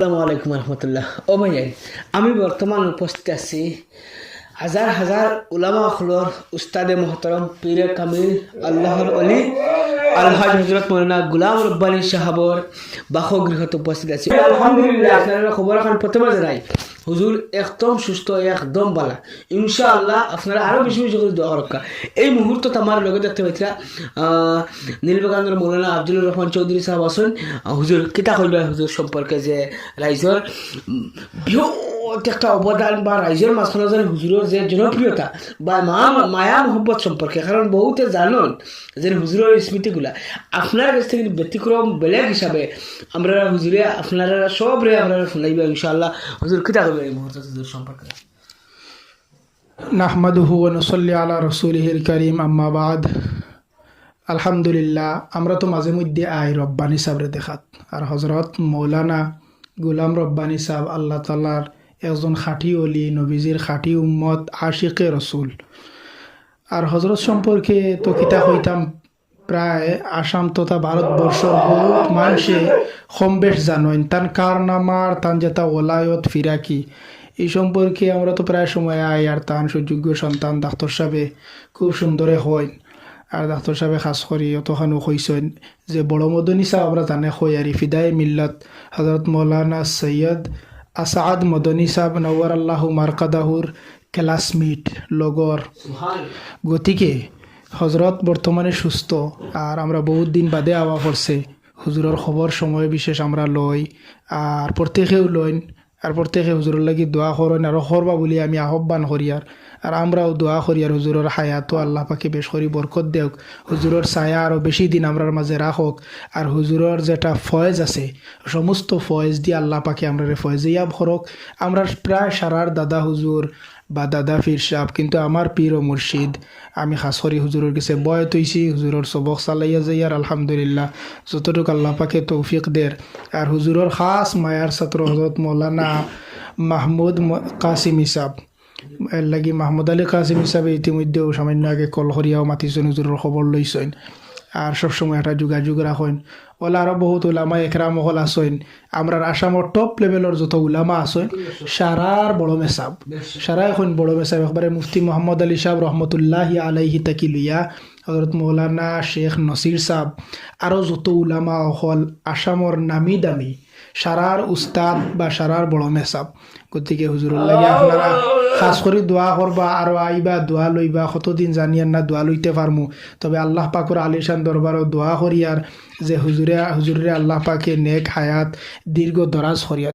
আসসালামু আলাইকুম রহমতুল্লাহ। ও ভাইয়াই, আমি বর্তমান উপস্থিত আছি হাজার হাজার উলামা হলর উস্তাদে মোহতরম পীরে কামিল আল্লাহর অলি আলহাজ হজরত মৌলানা গুলাম রব্বানী সাহাবর বাসগৃহত উপস্থিত আছি। আলহামদুলিল্লাহ, আপনারা খবর এখন প্রথমে জানাই হুজুর একদম সুস্থ, একদম বালা। ইনশাআল্লাহ আপনারা আরো বেশি বেশি করে দোয়া রক্ষা। এই মুহূর্তত আমার লগে দেখতে পাইছিলা নীলবাগানের মৌলানা আব্দুল রহমান চৌধুরী সাহেব আসুন। হুজুর কিতা কইবা হুজুর সম্পর্কে যে রাইজর বৃহৎ একটা অবদান বা রাইজের মাঝখানে যে হুজুরের যে জনপ্রিয়তা বা মায়া মোহব্বত সম্পর্কে, কারণ বহুতে জানন যে হুজুরের স্মৃতিগুলা আপনার কাছ থেকে ব্যতিক্রম বেলেগ হিসাবে আমরা হুজুরে আপনারা সব রে আমরা শুনাইবা ইনশাআল্লাহ। হুজুর কিতা কইবা এই মুহূর্তে হুজুর সম্পর্কে? নাহমাদুহু ওয়া নুসাল্লি আলা রাসূলিহিল কারীম, আম্মা বাদ। আলহামদুলিল্লাহ, আমরা তো মাঝে মধ্যে রব্বানী সাহেবরে দেখাত, আর হজরত মৌলানা গুলাম রব্বানী সাহেব আল্লাহ তাআলার একজন খাঁটি অলি, নবীজির খাঁটি উম্মত, আশিকে রসুল। আর হজরত সম্পর্কে তো কিতা হইতাম, প্রায় আসাম তথা ভারতবর্ষর বহুত মানুষে কম বেশ জানেন তান কারনামার, তান যেটা ওলায়ত ফিরাকি, এই সম্পর্কে আমরা তো প্রায় সময় আর তান সুযোগ্য সন্তান ডাক্তার সাহেবে খুব সুন্দরে হয়। আর ডাক্তার সাহেবে খাস করি অতখানো হইছেন যে বড় মদনী সাহেব আমরা জানে হই আর ফিদায় মিল্লাত হজরত মৌলানা সৈয়দ আসাদ মদনী সাহেব নওয়ার আল্লাহ মারকাদাহুর ক্লাসমেট লগর। গতিকে হজরত বর্তমানে সুস্থ, আর আমরা বহুত দিন বাদে আওয়া পড়ছে হুজুরের খবর সময় বিশেষ আমরা লই, আর প্রত্যেকেও লইন, আর প্রত্যেকে হুজুরের লাগি দোয়া করেন আর করবা বলি আমি আহ্বান করি। আর আমরাও দোয়া করি আর হুজুরের হায়াতও আল্লাহ পাকে বেশ করি বরকত দেওক, হুজুরের ছায়া আরও বেশি দিন আমরার মাঝে রাখক। আর হুজুরের যেটা ফয়েজ আছে সমস্ত ফয়েজ দিয়ে আল্লাহ পাকে আমরা ফয়েজ ইয়াব করক। আমরা প্রায় সারার দাদা হুজুর বা দাদা পীর সাহেব, কিন্তু আমার পীর ও মুর্শিদ আমি খাস করি হুজুরের কাছে বয় তৈছি, হুজুরের সবক চালাইয়া যাই। আর আলহামদুলিল্লাহ যতটুকু আল্লাহ পাকে তৌফিক দের। আর হুজুরের খাস মায়ার ছাত্র হজরত মৌলানা মাহমুদ কাসিম সাহেব, এর লাগি মাহমুদ আলী কাসিম হিসাবে ইতিমধ্যেও সামান্য আগে কল করিয়াও মাতিছেন, হুজুরের খবর লইছেন। আর সবসময় একটা যোগাযোগ রাখেন। ওলা আরও বহুত উলামা একরাম হল আসেন, আমরা আসামর টপ লেভেলের যত উলামা আসেন সারার বড় মেসাব, সারা এখন বড় মেসাব একবারে মুফতি মোহাম্মদ আলী সাহেব রহমতুল্লাহি আলাইহি তাকি লইয়া হজরত মৌলানা শেখ নসির সাহেব, আরও যত উলামা হল আসামর নামি দামি সারার উস্তাদ বা সারার বড় মেসাব। গতিকে হুজুরের লাগে আপনারা খাস করে দোয়া করবা, আরও আইবা দোয়া লইবা। কতদিন জানিয়ার না দোয়া লইতে পারমু, তবে আল্লাহ পাকর আলিশান দরবারও দোয়া করিয়ার যে হুজুরে আল্লাহ পাকে নেক হায়াত দীর্ঘ দরাজ করিয়া।